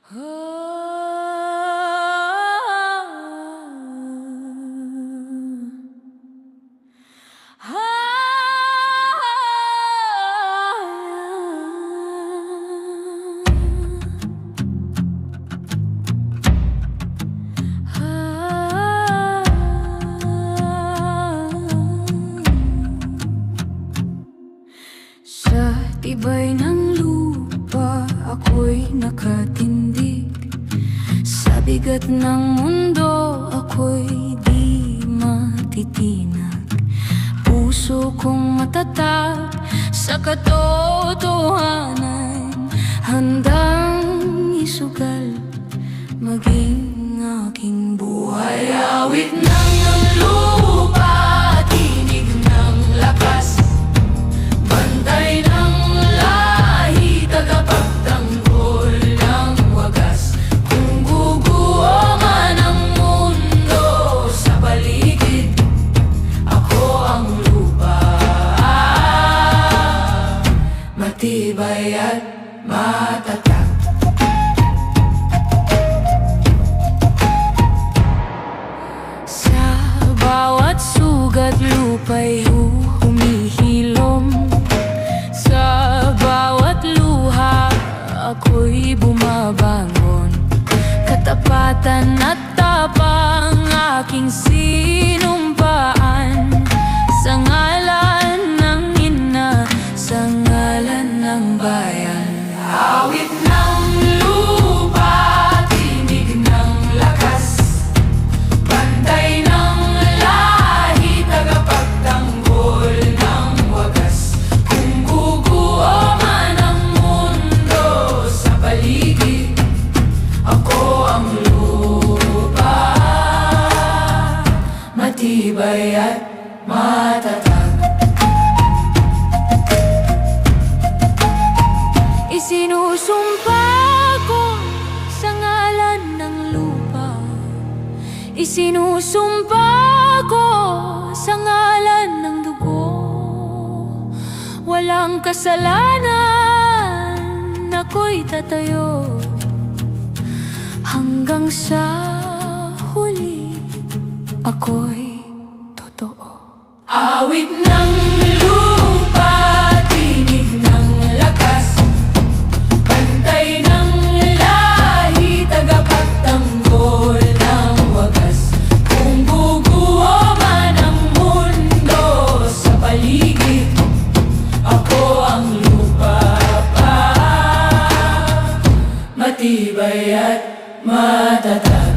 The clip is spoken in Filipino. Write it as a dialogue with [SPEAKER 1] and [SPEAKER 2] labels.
[SPEAKER 1] Sa tibay ng lupa ako'y nakatindig, sa bigat ng mundo ako'y di matitinag. Puso kong matatag sa katotohanan, handang isugal maging aking buhay. Awit ng lupa, tinig ng lakas, bantay ng lahi, tagapagtanggol ng wagas. Kung guguho man ang mundo sa paligid, ako ang lupa, matibay at matatag. Sa bawat sugat lupa'y humihilom, sa bawat luha ako'y bumabangon. Katapatan at tapang aking sinumpaan, sa ngalan ng ina, sa ngalan ng bayan. Awit ng lupa, tinig ng lakas, bantay ng lahi, tagapagtanggol ng wagas. Kung guguho man ang mundo sa paligid, ako ang lupa, matibay at matatag. Isinusumpa ko sa ngalan ng lupa, isinusumpa ko sa ngalan ng dugo. Walang kasalanan, ako'y tatayo hanggang sa huli, ako'y totoo. Awit ng lupa, tinig ng lakas, bantay ng lahi, tagapagtanggol ng wagas. Kung guguho man ang mundo sa paligid, ako ang lupa pa, matibay at matatag.